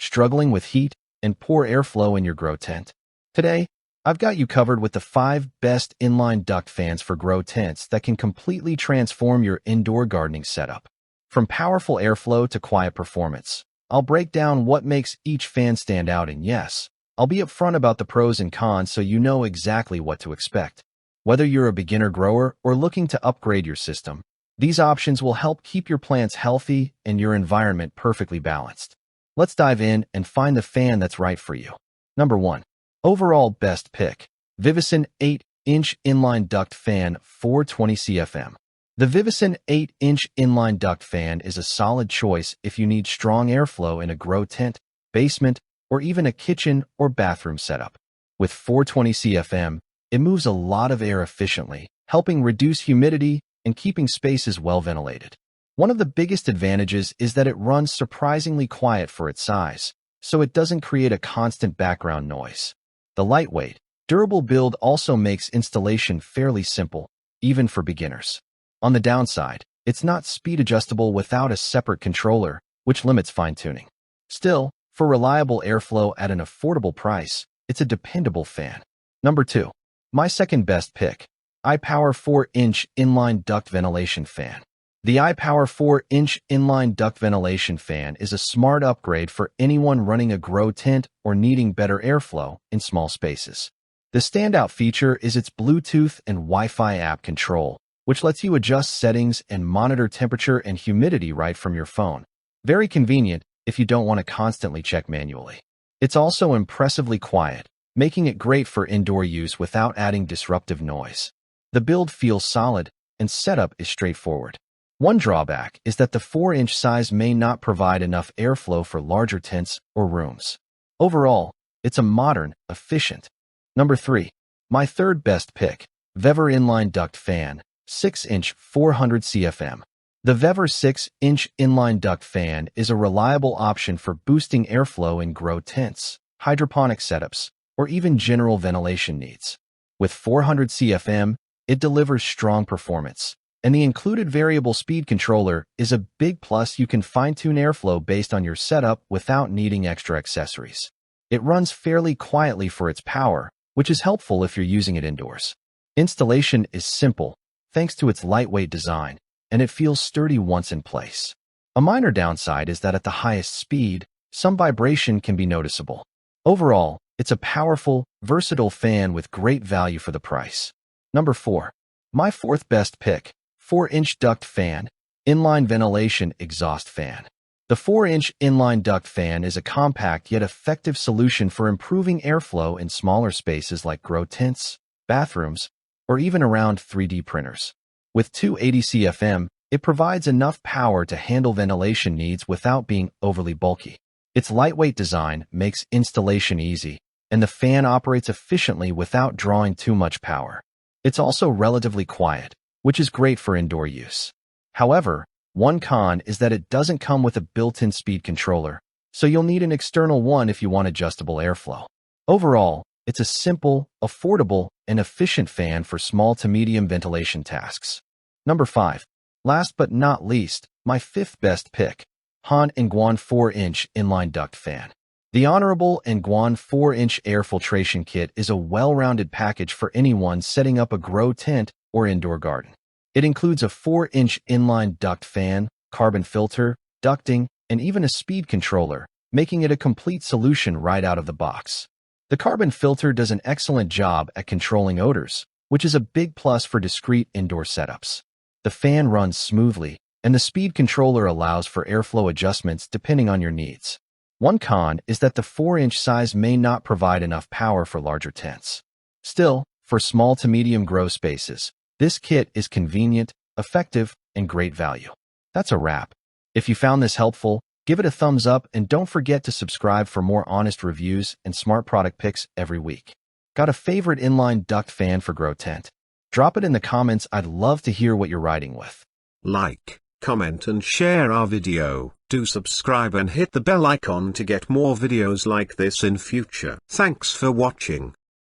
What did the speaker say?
struggling with heat and poor airflow in your grow tent? Today, I've got you covered with the 5 best inline duct fans for grow tents that can completely transform your indoor gardening setup. From powerful airflow to quiet performance, I'll break down what makes each fan stand out, and yes, I'll be upfront about the pros and cons so you know exactly what to expect. Whether you're a beginner grower or looking to upgrade your system, these options will help keep your plants healthy and your environment perfectly balanced. Let's dive in and find the fan that's right for you. Number 1. Overall best pick. Vivison 8-inch Inline Duct Fan 420 CFM. The Vivison 8-inch Inline Duct Fan is a solid choice if you need strong airflow in a grow tent, basement, or even a kitchen or bathroom setup. With 420 CFM, it moves a lot of air efficiently, helping reduce humidity and keeping spaces well ventilated. One of the biggest advantages is that it runs surprisingly quiet for its size, so it doesn't create a constant background noise. The lightweight, durable build also makes installation fairly simple, even for beginners. On the downside, it's not speed adjustable without a separate controller, which limits fine-tuning. Still, for reliable airflow at an affordable price, it's a dependable fan. Number 2. My second best pick. iPower 4-inch Inline Duct Ventilation Fan. The iPower 4-inch Inline Duct Ventilation Fan is a smart upgrade for anyone running a grow tent or needing better airflow in small spaces. The standout feature is its Bluetooth and Wi-Fi app control, which lets you adjust settings and monitor temperature and humidity right from your phone. Very convenient if you don't want to constantly check manually. It's also impressively quiet, making it great for indoor use without adding disruptive noise. The build feels solid, and setup is straightforward. One drawback is that the 4-inch size may not provide enough airflow for larger tents or rooms. Overall, it's a modern, efficient. Number 3. My third best pick. Vever Inline Duct Fan 6-inch 400 CFM. The Vever 6-inch Inline Duct Fan is a reliable option for boosting airflow in grow tents, hydroponic setups, or even general ventilation needs. With 400 CFM, it delivers strong performance, and the included variable speed controller is a big plus. You can fine-tune airflow based on your setup without needing extra accessories. It runs fairly quietly for its power, which is helpful if you're using it indoors. Installation is simple, thanks to its lightweight design, and it feels sturdy once in place. A minor downside is that at the highest speed, some vibration can be noticeable. Overall, it's a powerful, versatile fan with great value for the price. Number 4. My fourth best pick. 4-inch Duct Fan, Inline Ventilation Exhaust Fan. The 4-inch Inline Duct Fan is a compact yet effective solution for improving airflow in smaller spaces like grow tents, bathrooms, or even around 3D printers. With 280 CFM, it provides enough power to handle ventilation needs without being overly bulky. Its lightweight design makes installation easy, and the fan operates efficiently without drawing too much power. It's also relatively quiet, which is great for indoor use. However, one con is that it doesn't come with a built-in speed controller, so you'll need an external one if you want adjustable airflow. Overall, it's a simple, affordable, and efficient fan for small to medium ventilation tasks. Number 5. Last but not least, my fifth best pick. Han Nguyen 4-inch Inline Duct Fan. The Honorable Nguyen 4-inch Air Filtration Kit is a well-rounded package for anyone setting up a grow tent or indoor garden. It includes a 4-inch inline duct fan, carbon filter, ducting, and even a speed controller, making it a complete solution right out of the box. The carbon filter does an excellent job at controlling odors, which is a big plus for discreet indoor setups. The fan runs smoothly, and the speed controller allows for airflow adjustments depending on your needs. One con is that the 4-inch size may not provide enough power for larger tents. Still, for small to medium grow spaces, this kit is convenient, effective, and great value. That's a wrap. If you found this helpful, give it a thumbs up and don't forget to subscribe for more honest reviews and smart product picks every week. Got a favorite inline duct fan for grow tent? Drop it in the comments. I'd love to hear what you're riding with. Like, comment and share our video. Do subscribe and hit the bell icon to get more videos like this in future. Thanks for watching.